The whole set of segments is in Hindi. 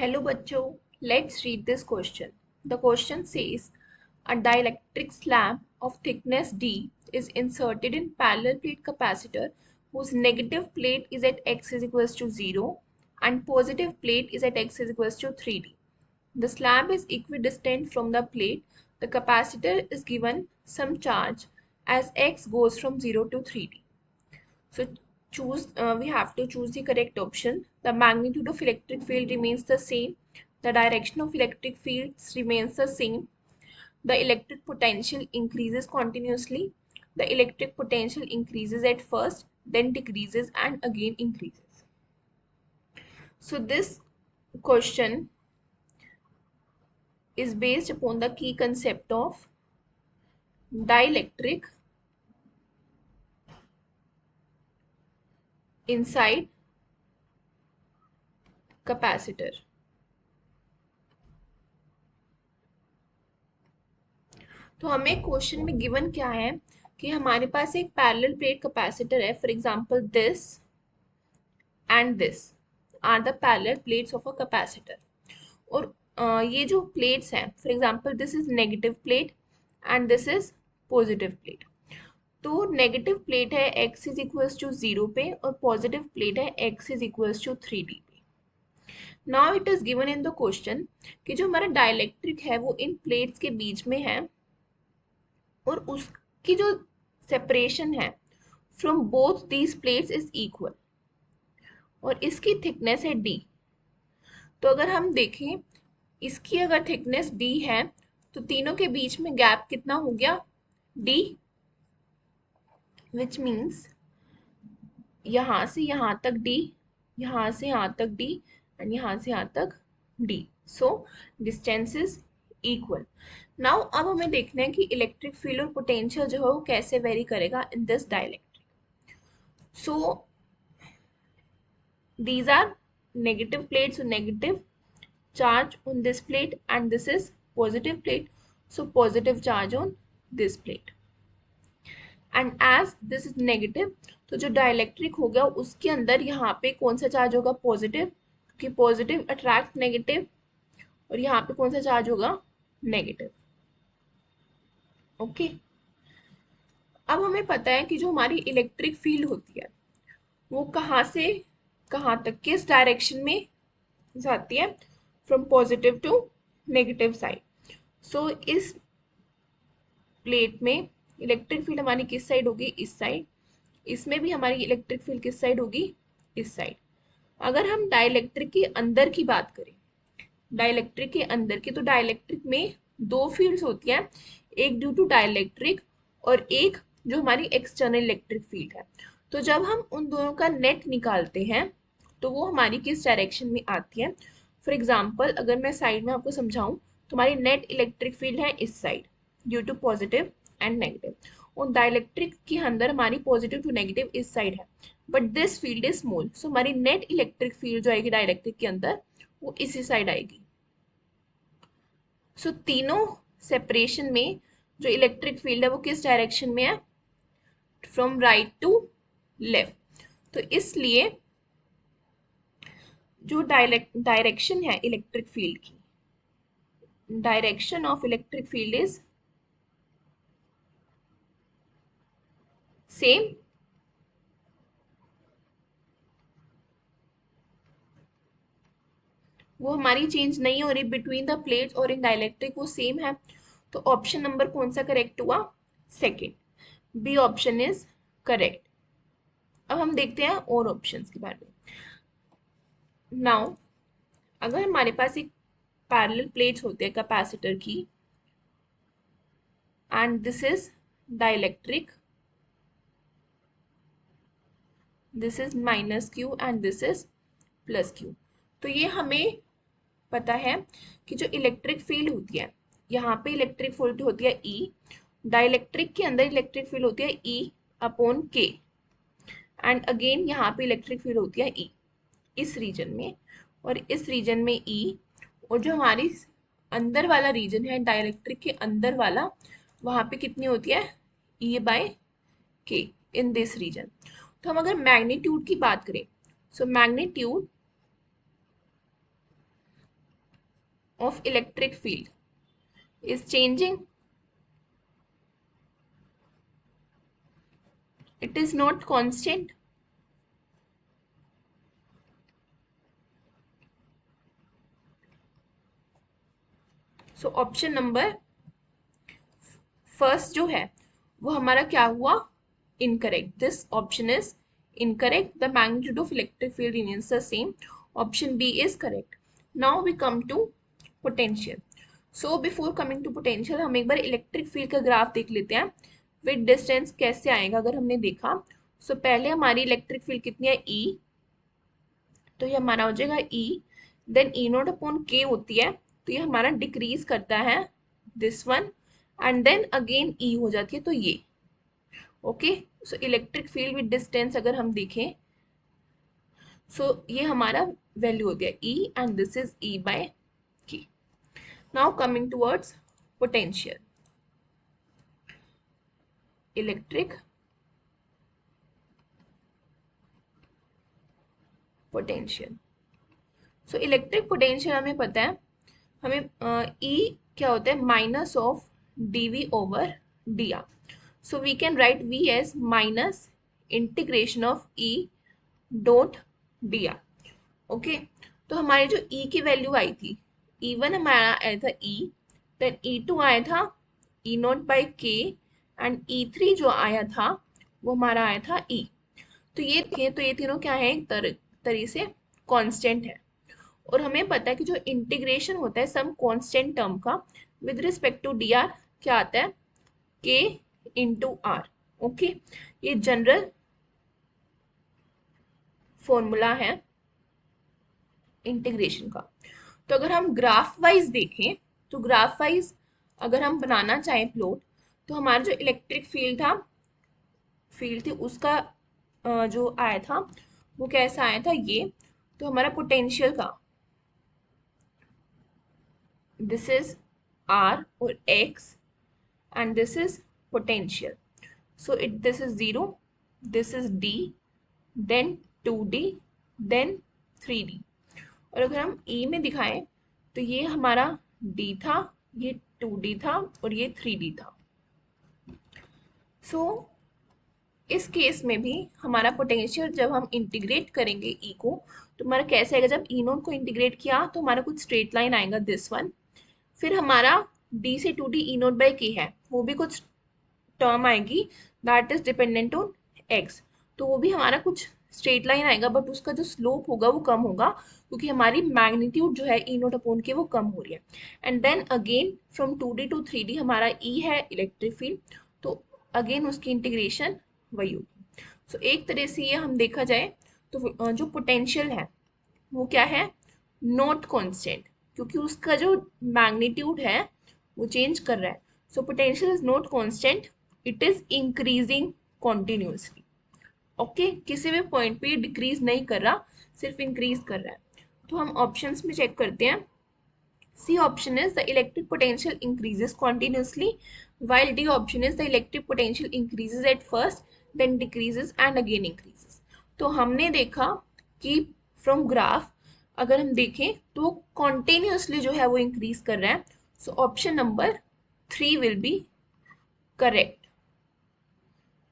Hello बच्चों, let's read this question. The question says a dielectric slab of thickness D is inserted in parallel plate capacitor whose negative plate is at x is equals to 0 and positive plate is at x is equals to 3D. The slab is equidistant from the plate. The capacitor is given some charge as x goes from 0 to 3D. So we have to choose the correct option. The magnitude of electric field remains the same. The direction of electric fields remains the same. The electric potential increases continuously. The electric potential increases at first, then decreases and again increases. So this question is based upon the key concept of dielectric inside capacitor. तो हमें क्वेश्चन में गिवन क्या है कि हमारे पास एक पैरेलल प्लेट कैपेसिटर है. For example this and this are the parallel plates of a capacitor. और ये जो प्लेट्स हैं, for example this is negative plate and this is positive plate. तो नेगेटिव प्लेट है x इज इक्वल्स टू 0 पे और पॉजिटिव प्लेट है x is equals to 3D पे. Now it is given in the question कि जो हमारा डाइलेक्ट्रिक है वो इन प्लेट्स के बीच में है और उसकी जो सेपरेशन है from both these plates is equal और इसकी थिकनेस है d. तो अगर हम देखें इसकी अगर थिकनेस d है तो तीनों के बीच में गैप कितना हो गया d, विच मीन्स यहां से यहां तक d, यहां से यहां तक d एंड यहां से यहां तक d. So distance is equal. Now अब हमें देखना है कि इलेक्ट्रिक फील्ड और पोटेंशियल जो है वो कैसे वेरी करेगा in this dielectric. So these are negative plates, so negative charge on this plate and this is positive plate, so positive charge on this plate. And as this is negative, तो जो डाइलेक्ट्रिक हो गया उसके अंदर यहाँ पे कौन सा चार्ज होगा पॉजिटिव, क्योंकि पॉजिटिव अट्रैक्ट नेगेटिव, और यहाँ पे कौन सा चार्ज होगा नेगेटिव. ओके. अब हमें पता है कि जो हमारी इलेक्ट्रिक फील्ड होती है वो कहाँ से कहाँ तक किस डायरेक्शन में जाती है, from positive to negative side. So इस प्लेट में इलेक्ट्रिक फील्ड हमारी किस साइड होगी, इस साइड. इसमें भी हमारी इलेक्ट्रिक फील्ड किस साइड होगी, इस साइड. अगर हम डाइलेक्ट्रिक के अंदर की बात करें, डाइलेक्ट्रिक के अंदर की, तो डाइलेक्ट्रिक में दो फील्ड्स होती हैं, एक ड्यू टू डाइलेक्ट्रिक और एक जो हमारी एक्सटर्नल इलेक्ट्रिक फील्ड है. तो जब हम उन दोनों का नेट निकालते हैं तो वो हमारी किस डायरेक्शन में आती है. फॉर एग्जाम्पल अगर मैं साइड में आपको समझाऊं तो हमारी नेट इलेक्ट्रिक फील्ड है इस side due to positive and negative, और डाइलेक्ट्रिक के अंदर हमारी पॉजिटिव टू नेगेटिव इस साइड है, but this field is small. So हमारी नेट इलेक्ट्रिक फील्ड जो आएगी डाइलेक्ट्रिक के अंदर वो इसी साइड आएगी. सो तीनों सेपरेशन में जो इलेक्ट्रिक फील्ड है वो किस डायरेक्शन में है, फ्रॉम राइट टू लेफ्ट. तो इसलिए जो डायरेक्शन है इलेक्ट्रिक फील्ड की, direction of electric field is same. वो हमारी चेंज नहीं हो रही बिटवीन द प्लेट्स और इन डाइलेक्ट्रिक, वो सेम है. तो ऑप्शन नंबर कौन सा करेक्ट हुआ, second. B option is correct. अब हम देखते हैं और ऑप्शंस के बारे में. नाउ अगर हमारे पास एक पैरेलल प्लेट्स होते हैं कैपेसिटर की and this is dielectric, this is minus Q and this is plus Q. तो ये हमें पता है कि जो इलेक्ट्रिक फील्ड होती है, यहाँ पे इलेक्ट्रिक फील्ड होती है E, डाइलेक्ट्रिक के अंदर इलेक्ट्रिक फील्ड होती है E upon K, and again यहाँ पे इलेक्ट्रिक फील्ड होती है E इस रीजन में और इस रीजन में E, और जो हमारी अंदर वाला रीजन है डाइलेक्ट्रिक के अंदर वाला, वहाँ पे कितनी होती है E by K in this region. तो हम अगर मैग्नीट्यूड की बात करें, so magnitude of electric field is changing. It is not constant. So option number first जो है वो हमारा क्या हुआ, incorrect. This option is incorrect. The magnitude of electric field remains the same. Option B is correct. Now we come to potential. So before coming to potential हम एक बार इलेक्ट्रिक फील्ड का ग्राफ देख लेते हैं. विद डिस्टेंस कैसे आएगा अगर हमने देखा. सो पहले हमारी इलेक्ट्रिक फील्ड कितनी है, ई. तो ये हमारा हो जाएगा E. Then E naught upon K होती है, तो ये हमारा डिक्रीज करता है this one. And then again E हो जाती है, तो ये. Okay. So electric field with distance अगर हम देखें, सो ये हमारा वैल्यू हो गया E and this is E by K. Now coming towards potential. Electric potential. So electric potential हमें पता है, हमें ई क्या होता है, minus of dv over dr. So we can write v as minus integration of e dot dr. Okay. तो हमारी जो e की वैल्यू आई थी, e1 हमारा आया था e, देन e2 आया था e नॉट बाई के, एंड e3 जो आया था वो हमारा आया था e. तो ये थे, तो ये तीनों क्या है, एक तरह से कांस्टेंट है. और हमें पता है कि जो इंटीग्रेशन होता है सम कांस्टेंट टर्म का with respect to D R क्या आता है, के इंटू आर. ओके. ये जनरल फॉर्मूला है इंटीग्रेशन का. तो अगर हम ग्राफ वाइज देखें, तो ग्राफ वाइज अगर हम बनाना चाहें प्लॉट, तो हमारा जो इलेक्ट्रिक फील्ड थी उसका जो आया था वो कैसा आया था, ये. तो हमारा पोटेंशियल का this is r or x and this is potential. So this is 0, this is d, then 2d, then 3d. और अगर हम e में दिखाएं तो ये हमारा d था, ये 2d था और ये 3d था. So इस केस में भी हमारा पोटेंशियल जब हम इंटीग्रेट करेंगे e को, तो हमारा कैसे आएगा, जब e नोट को इंटीग्रेट किया तो हमारा कुछ स्ट्रेट लाइन आएगा दिस वन. फिर हमारा d से 2d e नोट बाई के है, वो भी कुछ टर्म आएगी that is dependent on x. तो वो भी हमारा कुछ स्ट्रेट लाइन आएगा, बट उसका जो स्लोप होगा वो कम होगा क्योंकि हमारी मैग्नीट्यूड जो है e नोट अपॉन के वो कम हो रही है. And then again from 2d to 3d हमारा e है इलेक्ट्रिक फील्ड, तो अगेन उसकी इंटीग्रेशन वही होगी. सो एक तरह से ये हम देखा जाए तो जो पोटेंशियल है वो क्या है, नॉट कांस्टेंट, क्योंकि उसका जो मैग्नीट्यूड है वो चेंज कर रहा है. So potential is not constant, it is increasing continuously. Okay. किसी भी पॉइंट पे डिक्रीज नहीं कर रहा, सिर्फ इंक्रीज कर रहा है. तो हम ऑप्शंस में चेक करते हैं. C option is the electric potential increases continuously, while D option is the electric potential increases at first, then decreases and again increases. तो हमने देखा कि फ्रॉम ग्राफ अगर हम देखें तो कॉन्टिन्यूसली जो है वो इंक्रीज कर रहा है. So option number 3 will be correct.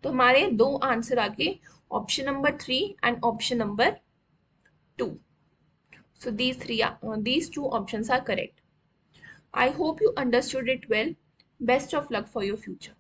तो हमारे दो आंसर आ गए, option number 3 and option number 2. So these two options are correct. I hope you understood it well. Best of luck for your future.